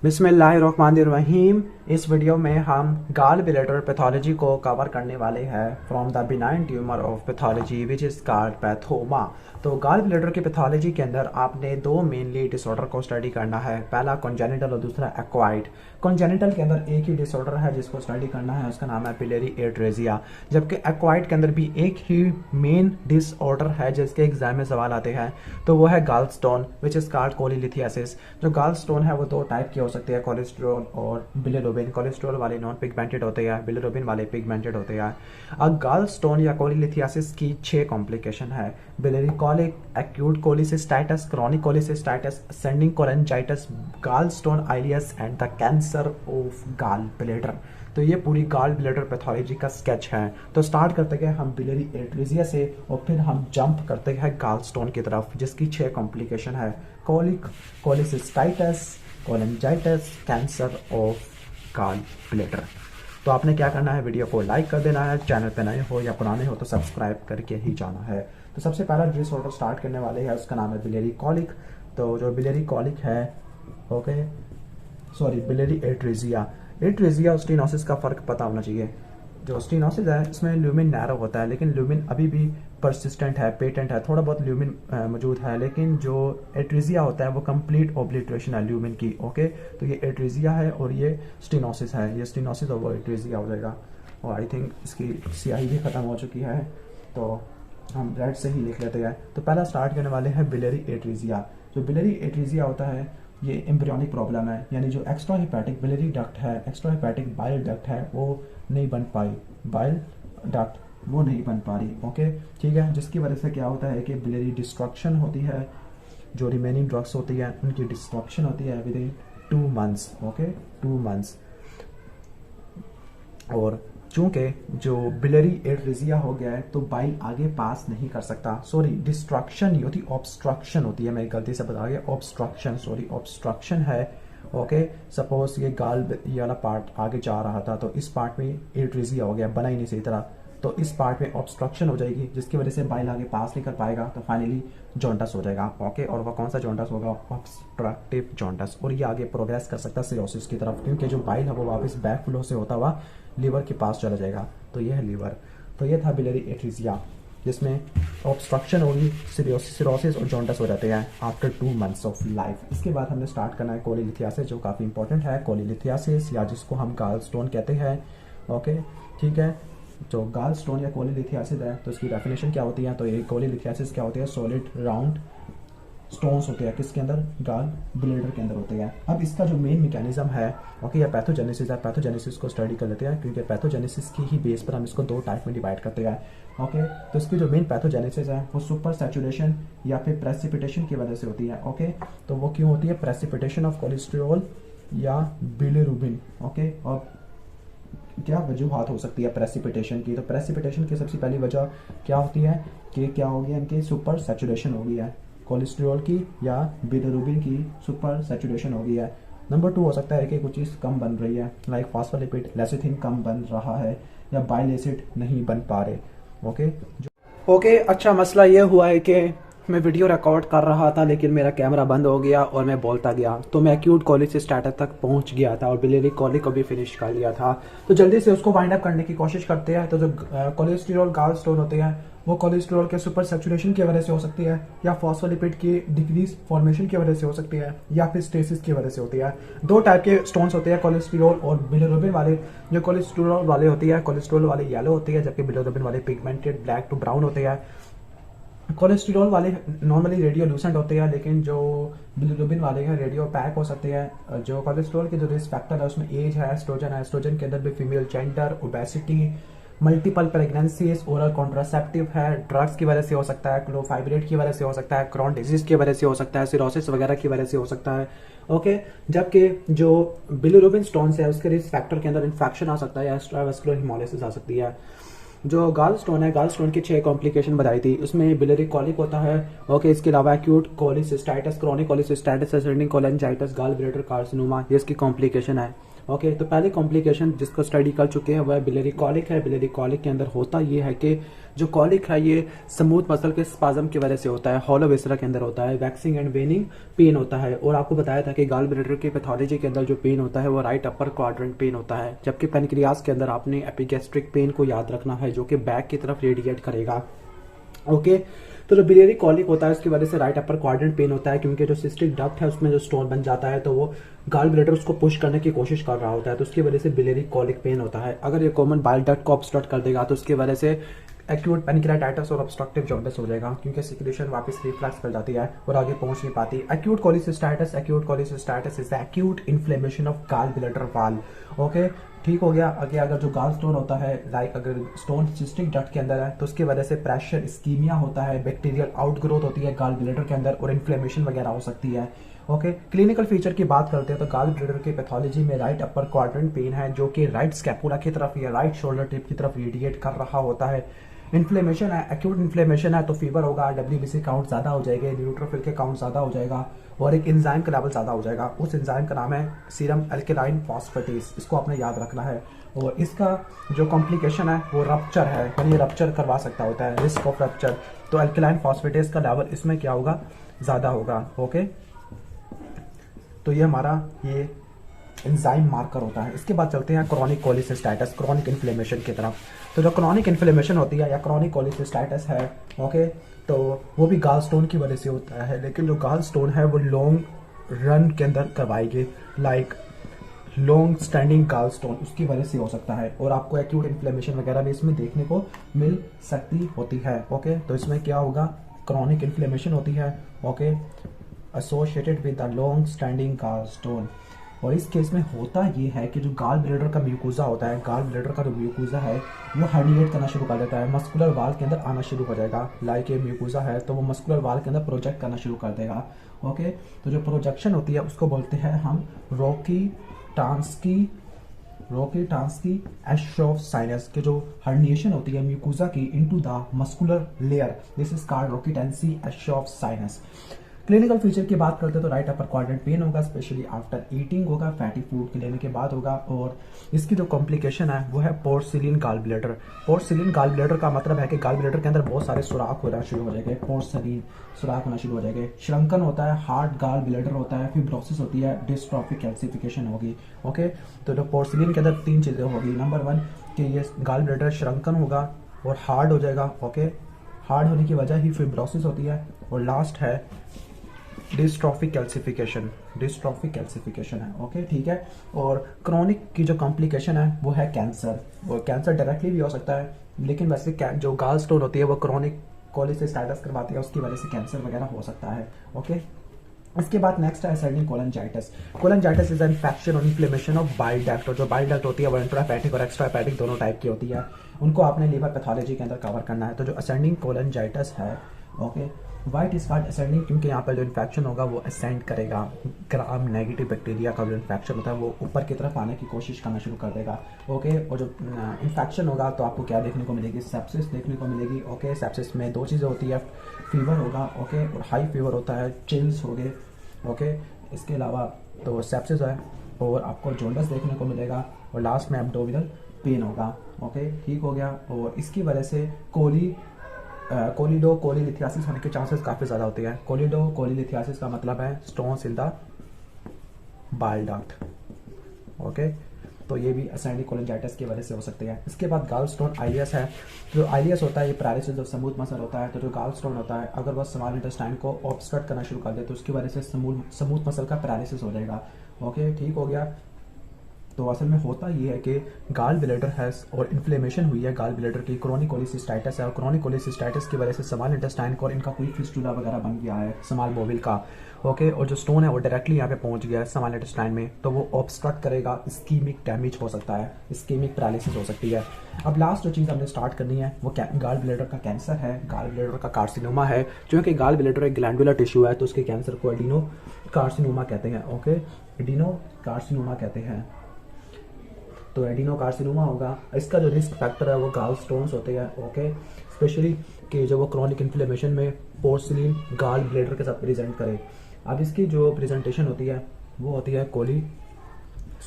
बिस्मिल्लाहिर्रहमानिर्रहीम। इस वीडियो में हम गाल ब्लैडर पैथोलॉजी को कवर करने वाले हैं from the benign tumour of pathology which is called Pathoma. तो गाल ब्लैडर की पैथोलॉजी के अंदर आपने दो मेनली डिसऑर्डर को स्टडी करना है, पहला कॉन्जेनिटल और दूसरा एक्वाइड। कॉन्जेनिटल के अंदर एक ही डिसऑर्डर है जिसको स्टडी करना है, उसका नाम है बिलियरी एट्रेजिया। जबकि एक्वाइड के अंदर भी एक ही मेन डिसऑर्डर है जिसके एग्जाम में सवाल आते हैं, तो वो है गाल स्टोन विच इज़ कॉल्ड कोलिलिथियासिस। जो गाल स्टोन है वो दो टाइप की हो सकती है, कोलेस्ट्रॉल और बिलिरुबिन। कोलेस्ट्रॉल वाले नॉन पिगमेंटेड होते हैं, बिलिरुबिन वाले पिगमेंटेड होते हैं। अब गाल स्टोन या कोलिलिथियासिस की 6 कॉम्प्लिकेशन है: biliary colic, acute cholecystitis, chronic cholecystitis, ascending cholangitis, gall stone ileus and the cancer of gall bladder. तो ये पूरी गाल ब्लैडर पैथोलॉजी का स्केच है। तो स्टार्ट करते हैं हम बिलियरी एट्रेजिया से और फिर हम जंप करते हैं गाल स्टोन की तरफ, जिसकी 6 कॉम्प्लिकेशन है: colic, cholecystitis, cholangitis, cancer of gall bladder. तो आपने क्या करना है, वीडियो को लाइक कर देना है, चैनल पे नए हो या पुराने हो तो सब्सक्राइब करके ही जाना है। तो सबसे पहला डिसऑर्डर स्टार्ट करने वाले हैं, उसका नाम है बिलियरी कॉलिक। तो जो बिलियरी कॉलिक है, बिलियरी एट्रेजिया। एट्रेजिया और स्टेनोसिस का फर्क पता होना चाहिए। जो स्टेनोसिस है इसमें ल्यूमिन नैरो होता है, लेकिन ल्यूमिन अभी भी परसिस्टेंट है, पेटेंट है, थोड़ा बहुत ल्यूमिन मौजूद है। लेकिन जो एट्रेजिया होता है वो कंप्लीट ओब्लिटरेशन है ल्यूमिन की। तो ये एट्रेजिया है और ये स्टेनोसिस है। ये स्टेनोसिस और वो एट्रेजिया हो जाएगा। और आई थिंक इसकी स्याही भी ख़त्म हो चुकी है, तो हम रेड से ही लिख लेते हैं। तो पहला स्टार्ट करने वाले हैं बिलियरी एट्रेजिया। जो बिलियरी एट्रेजिया होता है ये एम्ब्रियोनिक प्रॉब्लम है, यानी जो एक्स्ट्रा हिपैटिक बिलियरी डक्ट है, एक्स्ट्रा हिपैटिक बाइल डक्ट है, वो नहीं बन पाई, बाइल डक्ट वो नहीं बन पा रही। ठीक है, जिसकी वजह से क्या होता है कि बिलियरी डिस्ट्रक्शन होती है, जो रिमेनिंग ड्रग्स होती है उनकी डिस्ट्रक्शन होती है विद इन 2 मंथ्स। 2 मंथ्स। और चूंकि जो बिलियरी एट्रेजिया हो गया है तो बाइल आगे पास नहीं कर सकता। डिस्ट्रक्शन नहीं होती, ऑब्स्ट्रक्शन होती है। मैं गलती से बता गया, ऑब्स्ट्रक्शन है। सपोज ये गाल ये वाला पार्ट आगे जा रहा था, तो इस पार्ट में एट्रेजिया हो गया, बना ही नहीं सही तरह, तो इस पार्ट में ऑब्स्ट्रक्शन हो जाएगी, जिसकी वजह से बाइल आगे पास नहीं कर पाएगा, तो फाइनली जॉन्डस हो जाएगा। और वह कौन सा जॉन्डस होगा? Obstructive jaundice. और ये आगे प्रोग्रेस कर सकता है सिरोसिस की तरफ, क्योंकि जो बाइल है वो वापस बैक फ्लो से होता हुआ लीवर के पास चला जाएगा। तो ये है लीवर। तो ये था बिलियरी एट्रेजिया, जिसमें ऑब्स्ट्रक्शन होगी, सिरोसिस और जॉन्डस हो जाते हैं आफ्टर 2 मंथ्स ऑफ लाइफ। इसके बाद हमने स्टार्ट करना है कोलिलिथियासिस, जो काफ़ी इंपॉर्टेंट है। कोलिलिथियासिस या जिसको हम गाल स्टोन कहते हैं। ठीक है, जो गाल स्टोन या कोलिलिथियासिस है तो इसकी डेफिनेशन क्या होती है? तो ये कोलिलिथियासिस क्या होती है? सॉलिड राउंड स्टोन्स होते हैं, किसके अंदर? गाल ब्लैडर के अंदर होते हैं। अब इसका जो मेन मैकेनिज्म है या पैथोजेनेसिस है, पैथोजेनेसिस को स्टडी कर लेते हैं, क्योंकि पैथोजेनेसिस की ही बेस पर हम इसको 2 टाइप में डिवाइड करते हैं। तो इसकी जो मेन पैथोजेनेसिस है वो सुपर सैचुरेशन या फिर प्रेसिपिटेशन की वजह से होती है। तो वो क्यों होती है? प्रेसिपिटेशन ऑफ कोलेस्ट्रॉल या बिलिरुबिन। और क्या वजूहात हो सकती है प्रेसिपिटेशन की? तो प्रेसिपिटेशन की सबसे पहली वजह क्या होती है कि क्या हो गया, इनकी सुपर सैचुरेशन हो गई है, कोलेस्ट्रॉल की या बिलिरुबिन की सुपर सैचुरेशन हो गई है। नंबर 2 हो सकता है कि कुछ चीज़ कम बन रही है, लाइक फॉस्फोलिपिड, लेसिथिन कम बन रहा है, या बाइल एसिड नहीं बन पा रहे। अच्छा, मसला ये हुआ है कि मैं वीडियो रिकॉर्ड कर रहा था लेकिन मेरा कैमरा बंद हो गया और मैं बोलता गया, तो मैं एक्यूट कोलिसिस्टाइटिस तक पहुंच गया था और बिलियरी कॉलिक को भी फिनिश कर लिया था। तो जल्दी से उसको वाइंड अप करने की कोशिश करते हैं। तो जो कोलेस्ट्रॉल गाल स्टोन होते हैं वो कोलेस्ट्रॉल के सुपर सैचुरेशन की वजह से हो सकती है, या फॉस्फोलिपिड की डिक्रीज फॉर्मेशन की वजह से हो सकती है, या फिर स्टेसिस की वजह से होती है। 2 टाइप के स्टोन्स होते हैं, कोलेस्ट्रॉल और बिलिरुबिन वाले। जो कोलेस्ट्रॉल वाले होती है, कोलेस्ट्रॉल वाले येलो होती है, जबकि बिलिरुबिन वाले पिगमेंटेड ब्लैक टू ब्राउन होते हैं। कोलेस्ट्रॉल वाले नॉर्मली रेडियोल्यूसेंट होते हैं, लेकिन जो बिलिरुबिन वाले हैं रेडियो पैक हो सकते हैं। जो कोलेस्ट्रॉल के जो रिस्क फैक्टर है उसमें एज है, एस्ट्रोजन है, एस्ट्रोजन के अंदर भी female gender, obesity, multiple pregnancies, oral contraceptive है, ड्रग्स की वजह से हो सकता है, क्लोफाइब्रेट की वजह से हो सकता है, क्रॉन डिजीज की वजह से हो सकता है, सिरोसिस वगैरह की वजह से हो सकता है। जबकि जो बिलिरुबिन स्टोन्स है उसके रिस्क फैक्टर के अंदर इन्फेक्शन आ सकता है या एक्स्ट्रावेस्कुलर हिमोलिसिस आ सकती है। जो गाल स्टोन है, गाल स्टोन की 6 कॉम्प्लिकेशन बताई थी, उसमें बिलियरी कॉलिक होता है। इसके अलावा acute cholecystitis, chronic cholecystitis, ascending cholangitis, gall bladder carcinoma, ये इसकी कॉम्प्लिकेशन है। ओके, तो पहली कॉम्प्लिकेशन जिसको स्टडी कर चुके हैं वह बिलियरी कॉलिक है। बिलियरी कॉलिक के अंदर होता ये है कि जो कॉलिक है ये स्मूथ मसल के स्पाज्म की वजह से होता है, हॉलो विसरा के अंदर होता है, वैक्सिंग एंड वेनिंग पेन होता है। और आपको बताया था कि गॉल ब्लैडर की पैथोलॉजी के अंदर जो पेन होता है वो राइट अपर क्वाड्रेंट पेन होता है, जबकि पेनक्रियास के अंदर आपने एपिगैस्ट्रिक पेन को याद रखना है जो कि बैक की तरफ रेडिएट करेगा। ओके, तो जो बिलियरी कॉलिक होता है उसकी वजह से राइट अपर क्वाड्रेंट पेन होता है, क्योंकि जो सिस्टिक डक्ट है उसमें जो स्टोन बन जाता है तो वो गॉल ब्लैडर उसको पुश करने की कोशिश कर रहा होता है, तो उसकी वजह से बिलियरी कॉलिक पेन होता है। अगर ये कॉमन बाइल डक्ट को ऑब्स्ट्रक्ट कर देगा तो उसकी वजह से एक्यूट पेनक्रियाटाइटिस और ऑब्स्ट्रक्टिव जॉन्डिस हो जाएगा, क्योंकि सिक्रेशन वापस रिफ्लक्स कर जाती है और आगे पहुंच नहीं पाती। Acute cholecystitis is the acute inflammation of gall bladder wall. Okay, ठीक हो गया। आगे अगर जो गॉल स्टोन होता है, लाइक अगर स्टोन सिस्टिक डक्ट के अंदर है तो उसकी वजह से प्रेशर इस्कीमिया होता है, बैक्टीरियल आउटग्रोथ होती है गॉल ब्लैडर के अंदर और इन्फ्लेमेशन वगैरह हो सकती है। ओके, क्लिनिकल फीचर की बात करते हैं तो गॉल ब्लैडर की पैथोलॉजी में राइट अपर क्वाड्रेंट पेन है जो कि राइट स्कैपुला की तरफ या राइट शोल्डर टिप की तरफ रेडिएट कर रहा होता है। इन्फ्लेमेशन है, एक्यूट इन्फ्लेमेशन है तो फीवर होगा, डब्ल्यूबीसी काउंट ज्यादा हो जाएगा, न्यूट्रोफिल के काउंट ज्यादा हो जाएगा और एक एंजाइम का लेवल ज्यादा हो जाएगा। उस एंजाइम का नाम है सीरम एल्केलाइन फॉस्फेटेस, इसको आपने याद रखना है। और इसका जो कॉम्प्लिकेशन है वो रप्चर है, यानी रप्चर करवा सकता होता है, रिस्क ऑफ रप्चर। तो एल्केलाइन फॉस्फेटेस का लेवल इसमें क्या होगा, ज्यादा होगा। ओके, तो ये हमारा ये एंजाइम मार्कर होता है। इसके बाद चलते हैं क्रॉनिक कोलिसिस्टाइटिस, क्रॉनिक इन्फ्लेमेशन की तरफ। तो जो क्रॉनिक इन्फ्लेमेशन होती है या क्रॉनिक कोलिसिस्टाइटिस है, ओके, तो वो भी गॉल स्टोन की वजह से होता है, लेकिन जो गॉल स्टोन है वो लॉन्ग रन के अंदर करवाएगी, like long standing gall stone, उसकी वजह से हो सकता है। और आपको एक्यूट इन्फ्लेमेशन वगैरह भी इसमें देखने को मिल सकती होती है। ओके, तो इसमें क्या होगा, क्रॉनिक इन्फ्लेमेशन होती है, okay, associated with the long standing gall stone. और इस केस में होता ये है कि जो गॉल ब्लैडर का म्यूकोजा होता है, गॉल ब्लैडर का जो म्यूकोजा है वो हर्निएट करना शुरू कर देता है, मस्कुलर वाल के अंदर आना शुरू हो जाएगा। लाइक ये म्यूकोजा है तो वो मस्कुलर वाल के अंदर प्रोजेक्ट करना शुरू कर देगा। ओके, तो जो प्रोजेक्शन होती है उसको बोलते हैं हम रोकी-टांस्की एशॉफ साइनस के जो हर्निएशन होती है म्यूकोजा की into the muscular layer, this is called Rokitansky Aschoff sinus. Clinical feature की बात करते हैं तो राइट अपर क्वाड्रेंट पेन होगा, स्पेशली आफ्टर ईटिंग होगा, फैटी फूड के लेने के बाद होगा। और इसकी जो कॉम्प्लिकेशन है वो है porcelain gall bladder. Porcelain gall bladder का मतलब है कि गॉल ब्लैडर के अंदर बहुत सारे सुराख होना शुरू हो जाएंगे, पोर्सिलिन सुराख होना शुरू हो जाएंगे, श्रंकन होता है, हार्ड गॉल ब्लैडर होता है, फिब्रोसिस होती है, डिस्ट्रॉफिक कैल्सिफिकेशन होगी। ओके, तो जो पोर्सिलिन के अंदर 3 चीजें होगी। नंबर 1 कि ये गॉल ब्लैडर श्रंकन होगा और हार्ड हो जाएगा। ओके, हार्ड होने की वजह ही फिब्रोसिस होती है। और लास्ट है डिस्ट्रॉफिक कैल्सिफिकेशन है। ओके, ठीक है। और क्रोनिक की जो कॉम्प्लिकेशन है वो है कैंसर, और कैंसर डायरेक्टली भी हो सकता है, लेकिन वैसे जो गॉल स्टोन होती है वो क्रोनिक कोलिसिस्टाइटिस करवाती है, उसकी वजह से कैंसर वगैरह हो सकता है। ओके, इसके बाद नेक्स्ट है असेंडिंग कोलंजाइटिस। कोलंजाइटिस इज इन्फेक्शन और इन्फ्लेमेशन ऑफ बाइल डक्ट। और जो बाइल डक्ट होती है वो इंट्राहेपेटिक और एक्स्ट्राहेपेटिक दोनों टाइप की होती है, उनको आपने लीवर पैथोलॉजी के अंदर कवर करना है। तो जो असेंडिंग कोलंजाइटिस है, okay, white is called ascending क्योंकि यहाँ पर जो इन्फेक्शन होगा वो असेंड करेगा, ग्राम नेगेटिव बैक्टीरिया का जो इन्फेक्शन होता है वो ऊपर की तरफ आने की कोशिश करना शुरू कर देगा। ओके, और जो इन्फेक्शन होगा तो आपको क्या देखने को मिलेगी, सेप्सिस देखने को मिलेगी। ओके, सेप्सिस में 2 चीज़ें होती है, फीवर होगा, ओके, और हाई फीवर होता है, चिल्स हो गए। ओके, इसके अलावा तो सेप्सिस है और आपको जॉन्डिस देखने को मिलेगा, और लास्ट में एब्डोमिनल पेन होगा। ओके, ठीक हो गया। और इसकी वजह से कोलिलिथियासिस होने के चांसेस काफ़ी ज़्यादा होते हैं। कोलिलिथियासिस का मतलब है stones in the bile duct. Okay, तो ये भी असेंडिंग कोलंजाइटिस की वजह से हो सकती है। इसके बाद गॉल स्टोन आइलियस है। जो आइलियस होता है ये पैरालिसिस ऑफ स्मूथ मसल होता है। तो जो गॉल स्टोन होता है अगर वह स्मॉल इंटेस्टाइन को ऑब्स्ट्रक्ट करना शुरू कर दे तो उसकी वजह से स्मूथ मसल का पैरालिसिस हो जाएगा। ओके, ठीक हो गया। तो असल में होता ये है कि गॉल ब्लैडर है और इन्फ्लेमेशन हुई है गॉल ब्लैडर की, क्रोनिक कोलिसिस्टाइटिस है, और क्रोनिक कोलिसिस्टाइटिस की वजह से स्मॉल इंटेस्टाइन को और इनका कोई फिस्टुला वगैरह बन गया है स्मॉल बोविल का। ओके, और जो स्टोन है वो डायरेक्टली यहाँ पे पहुंच गया है स्मॉल इंटेस्टाइन में, तो वो ऑब्स्ट्रक्ट करेगा, इस्कीमिक डैमेज हो सकता है, इस्कीमिक पैरालिसिस हो सकती है। अब लास्ट जो चीज़ हमने स्टार्ट करनी है वो गॉल ब्लैडर का कैंसर है, गॉल ब्लैडर का कार्सिनोमा है। क्योंकि गॉल ब्लैडर एक ग्लैंडुलर टिश्यू है तो उसके कैंसर को एडिनो कार्सिनोमा कहते हैं। ओके, एडिनो कार्सिनोमा कहते हैं। तो एडिनो कार्सिनोमा होगा। इसका जो रिस्क फैक्टर है वो गॉल स्टोन्स होते हैं। ओके, स्पेशली कि जो वो क्रॉनिक इन्फ्लेमेशन में पोर्सिलिन गॉल ब्लैडर के साथ प्रेजेंट करे। अब इसकी जो प्रेजेंटेशन होती है वो होती है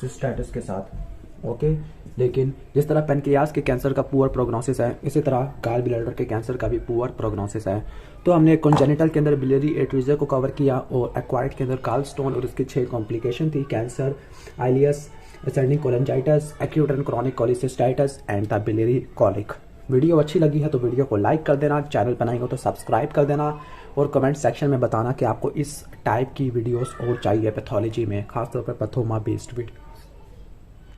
सिस्टाइटिस के साथ। ओके, लेकिन जिस तरह पेनक्रियास के कैंसर का पुअर प्रोग्नोसिस है, इसी तरह गॉल ब्लैडर के कैंसर का भी पुअर प्रोग्नोसिस है। तो हमने कॉन्जेनिटल के अंदर बिलियरी एट्रीजिया को कवर किया और एक्वायर्ड के अंदर गॉलस्टोन और उसकी 6 कॉम्प्लिकेशन थी, cancer, ileus, ascending cholangitis, acute and chronic cholecystitis and the biliary colic. Video अच्छी लगी है तो वीडियो को लाइक कर देना, चैनल पर नए हो तो सब्सक्राइब कर देना और कमेंट सेक्शन में बताना कि आपको इस टाइप की वीडियोस और चाहिए पैथोलॉजी में, खासतौर पर पैथोमा बेस्ड वीडियो।